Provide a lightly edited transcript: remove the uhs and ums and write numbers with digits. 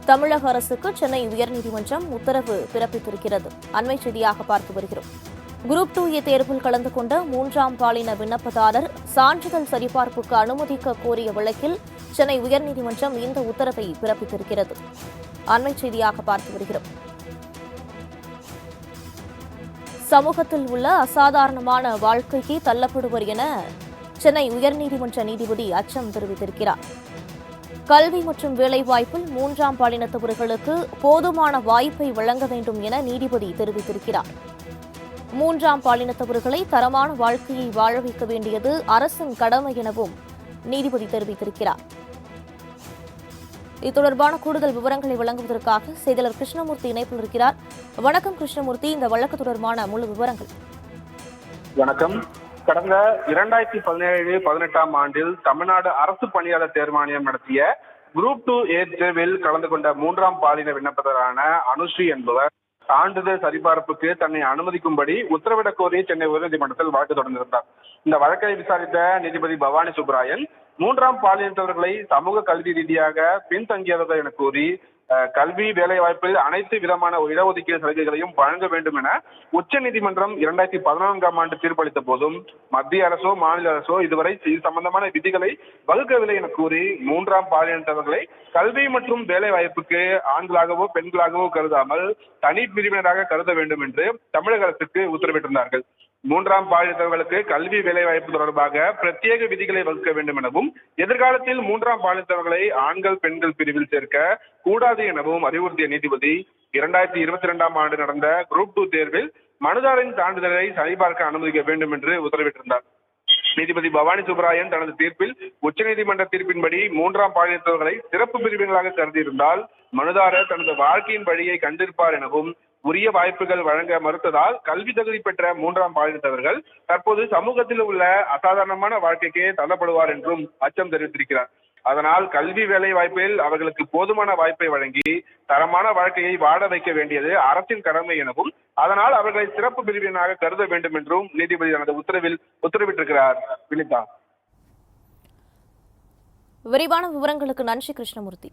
தமிழக அரசுக்கு சென்னை உயர்நீதிமன்றம் உத்தரவு பிறப்பித்திருக்கிறது. அண்மை செய்தியாக பார்த்து வருகிறோம். குரூப் 2A தேர்வில் கலந்து கொண்ட 3ஆம் பாலின விண்ணப்பதாரர் சான்றிதழ் சரிபார்ப்புக்கு அனுமதிக்க கோரிய வழக்கில் சென்னை உயர்நீதிமன்றம் இந்த உத்தரவை பிறப்பித்திருக்கிறது. அண்மை செய்தியாக பார்த்து வருகிறோம். சமூகத்தில் உள்ள அசாதாரணமான வாழ்க்கைக்கு தள்ளப்படுவர் என சென்னை உயர்நீதிமன்ற நீதிபதி அச்சம் தெரிவித்திருக்கிறார். கல்வி மற்றும் வேலைவாய்ப்பில் 3ஆம் பாலினத்தவர்களுக்கு போதுமான வாய்ப்பை வழங்க வேண்டும் என நீதிபதி தெரிவித்திருக்கிறார். 3ஆம் பாலினத்தவர்களை தரமான வாழ்க்கையை வாழ வைக்க வேண்டியது அரசின் கடமை எனவும் நீதிபதி தெரிவித்திருக்கிறார். இது தொடர்பான கூடுதல் விவரங்களை வழங்குவதற்காக செய்தியாளர் கிருஷ்ணமூர்த்தி இணைப்பில் இருக்கிறார். வணக்கம் கிருஷ்ணமூர்த்தி, இந்த வழக்கு தொடர்பான முழு விவரங்கள். வணக்கம். கடந்த 2017-18ஆம் ஆண்டில் தமிழ்நாடு அரசு பணியாளர் தேர்வாணையம் நடத்திய குரூப் 2A தேர்வில் கலந்து கொண்ட 3ஆம் பாலின விண்ணப்பதாரரான அனுஸ்ரீ என்பவர் சான்றிதழ் சரிபார்ப்புக்கு தன்னை அனுமதிக்கும்படி உத்தரவிடக் கோரி சென்னை உயர்நீதிமன்றத்தில் வழக்கு தொடர்ந்திருந்தார். இந்த வழக்கை விசாரித்த நீதிபதி பவானி சுப்பராயன் 3ஆம் பாலினத்தவர்களை சமூக கல்வி ரீதியாக பின்தங்கியவர்கள் என கூறி கல்வி வேலைவாய்ப்பில் அனைத்து விதமான இடஒதுக்கீடு சலுகைகளையும் வழங்க வேண்டும் என உச்சநீதிமன்றம் 2014ஆம் ஆண்டு தீர்ப்பளித்த போதும் மத்திய அரசோ மாநில அரசோ இதுவரை இது சம்பந்தமான விதிகளை வகுக்கவில்லை என கூறி 3ஆம் பாலினத்தவர்களை கல்வி மற்றும் வேலை வாய்ப்புக்கு ஆண்களாகவோ பெண்களாகவோ கருதாமல் தனி பிரிவினராக கருத வேண்டும் என்று தமிழக அரசுக்கு உத்தரவிட்டிருந்தார்கள். 3ஆம் பாலினத்தவர்களுக்கு கல்வி வேலைவாய்ப்பு தொடர்பாக பிரத்யேக விதிகளை வகுக்க வேண்டும் எனவும் எதிர்காலத்தில் 3ஆம் பாலினத்தவர்களை ஆண்கள் பெண்கள் பிரிவில் சேர்க்க கூடாது எனவும் அறிவுறுத்திய நீதிபதி 2022ஆம் ஆண்டு நடந்த குரூப் 2 தேர்வில் மனுதாரரின் சான்றிதழை சரிபார்க்க அனுமதிக்க வேண்டும் என்று உத்தரவிட்டிருந்தார். நீதிபதி பவானி சுப்பராயன் தனது தீர்ப்பில் உச்சநீதிமன்ற தீர்ப்பின்படி 3ஆம் பாலினத்தவர்களை சிறப்பு பிரிவினர்களாக கருதியிருந்தால் மனுதாரர் தனது வாழ்க்கையின் வழியை கண்டிருப்பார் எனவும் உரிய வாய்ப்புகள் வழங்க மறுத்ததால் கல்வி தகுதி பெற்ற 3ஆம் பாலினத்தவர்கள் தற்போது சமூகத்தில் உள்ள அசாதாரணமான வாழ்க்கைக்கு தள்ளப்படுவார் என்றும் அச்சம் தெரிவித்திருக்கிறார். அதனால் கல்வி வேலை வாய்ப்பில் அவர்களுக்கு போதுமான வாய்ப்பை வழங்கி தரமான வாழ்க்கையை வாழ வைக்க வேண்டியது அரசின் கடமை எனவும் அதனால் அவர்களை சிறப்பு பிரிவினராக கருத வேண்டும் என்றும் நீதிபதி தனது உத்தரவில் உத்தரவிட்டிருக்கிறார். வினிதா, விரிவான விவரங்களுக்கு நன்றி கிருஷ்ணமூர்த்தி.